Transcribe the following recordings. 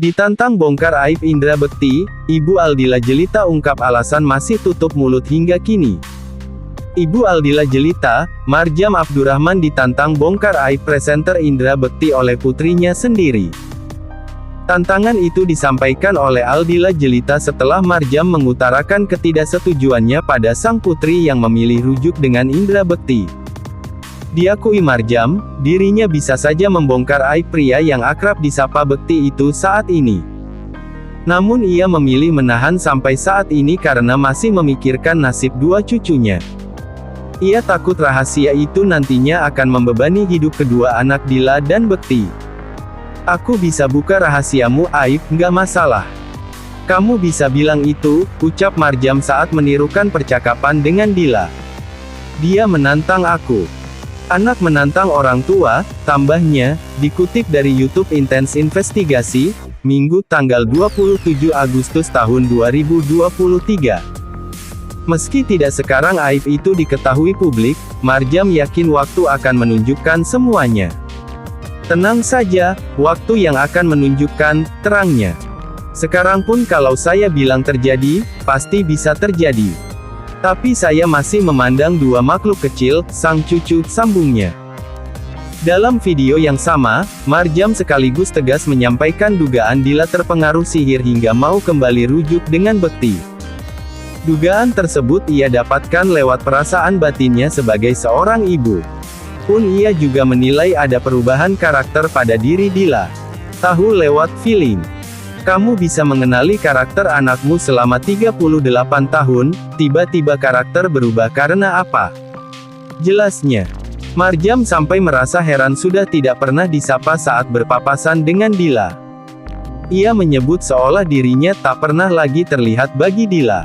Ditantang bongkar aib Indra Bekti, Ibu Aldila Jelita ungkap alasan masih tutup mulut hingga kini. Ibu Aldila Jelita, Marjam Abdurrahman ditantang bongkar aib presenter Indra Bekti oleh putrinya sendiri. Tantangan itu disampaikan oleh Aldila Jelita setelah Marjam mengutarakan ketidaksetujuannya pada sang putri yang memilih rujuk dengan Indra Bekti. Diakui Marjam, dirinya bisa saja membongkar aib pria yang akrab disapa Bekti itu saat ini. Namun ia memilih menahan sampai saat ini karena masih memikirkan nasib dua cucunya. Ia takut rahasia itu nantinya akan membebani hidup kedua anak Dila dan Bekti. Aku bisa buka rahasiamu aib, nggak masalah. Kamu bisa bilang itu, ucap Marjam saat menirukan percakapan dengan Dila. Dia menantang aku. Anak menantang orang tua, tambahnya, dikutip dari YouTube Intense Investigasi, Minggu tanggal 27 Agustus tahun 2023. Meski tidak sekarang aib itu diketahui publik, Marjam yakin waktu akan menunjukkan semuanya. Tenang saja, waktu yang akan menunjukkan terangnya. Sekarang pun kalau saya bilang terjadi, pasti bisa terjadi. Tapi saya masih memandang dua makhluk kecil, sang cucu, sambungnya. Dalam video yang sama, Marjam sekaligus tegas menyampaikan dugaan Dila terpengaruh sihir hingga mau kembali rujuk dengan Bekti. Dugaan tersebut ia dapatkan lewat perasaan batinnya sebagai seorang ibu. Pun ia juga menilai ada perubahan karakter pada diri Dila. Tahu lewat feeling. Kamu bisa mengenali karakter anakmu selama 38 tahun, tiba-tiba karakter berubah karena apa? Jelasnya. Marjam sampai merasa heran sudah tidak pernah disapa saat berpapasan dengan Dila. Ia menyebut seolah dirinya tak pernah lagi terlihat bagi Dila.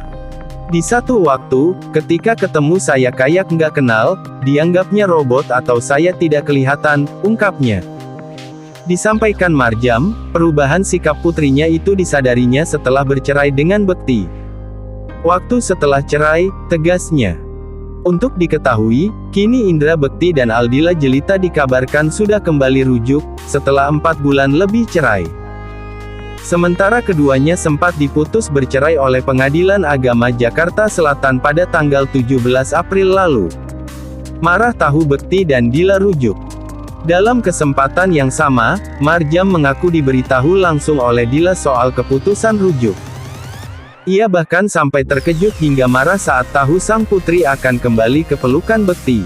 Di satu waktu, ketika ketemu saya kayak nggak kenal, dianggapnya robot atau saya tidak kelihatan, ungkapnya. Disampaikan Marjam, perubahan sikap putrinya itu disadarinya setelah bercerai dengan Bekti. Waktu setelah cerai, tegasnya. Untuk diketahui, kini Indra Bekti dan Aldila Jelita dikabarkan sudah kembali rujuk, setelah 4 bulan lebih cerai. Sementara keduanya sempat diputus bercerai oleh Pengadilan Agama Jakarta Selatan pada tanggal 17 April lalu. Marah tahu Bekti dan Dila rujuk. Dalam kesempatan yang sama, Marjam mengaku diberitahu langsung oleh Dila soal keputusan rujuk. Ia bahkan sampai terkejut hingga marah saat tahu sang putri akan kembali ke pelukan Bekti.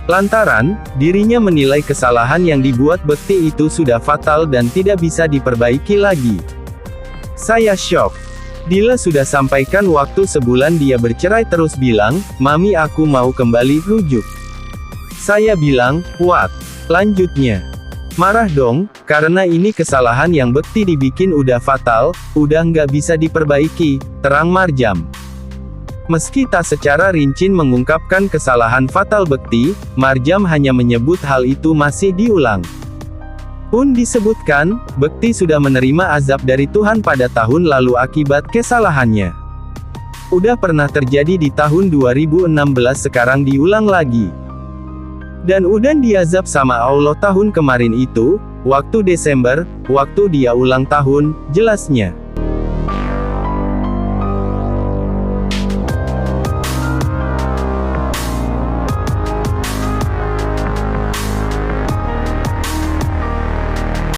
Lantaran, dirinya menilai kesalahan yang dibuat Bekti itu sudah fatal dan tidak bisa diperbaiki lagi. Saya syok. Dila sudah sampaikan waktu sebulan dia bercerai terus bilang, "Mami aku mau kembali rujuk." Saya bilang, "What?" Lanjutnya. Marah dong, karena ini kesalahan yang Bekti dibikin udah fatal, udah nggak bisa diperbaiki, terang Marjam. Meski tak secara rinci mengungkapkan kesalahan fatal Bekti, Marjam hanya menyebut hal itu masih diulang. Pun disebutkan, Bekti sudah menerima azab dari Tuhan pada tahun lalu akibat kesalahannya. Udah pernah terjadi di tahun 2016 sekarang diulang lagi. Dan udah diazab sama Allah tahun kemarin itu, waktu Desember, waktu dia ulang tahun, jelasnya.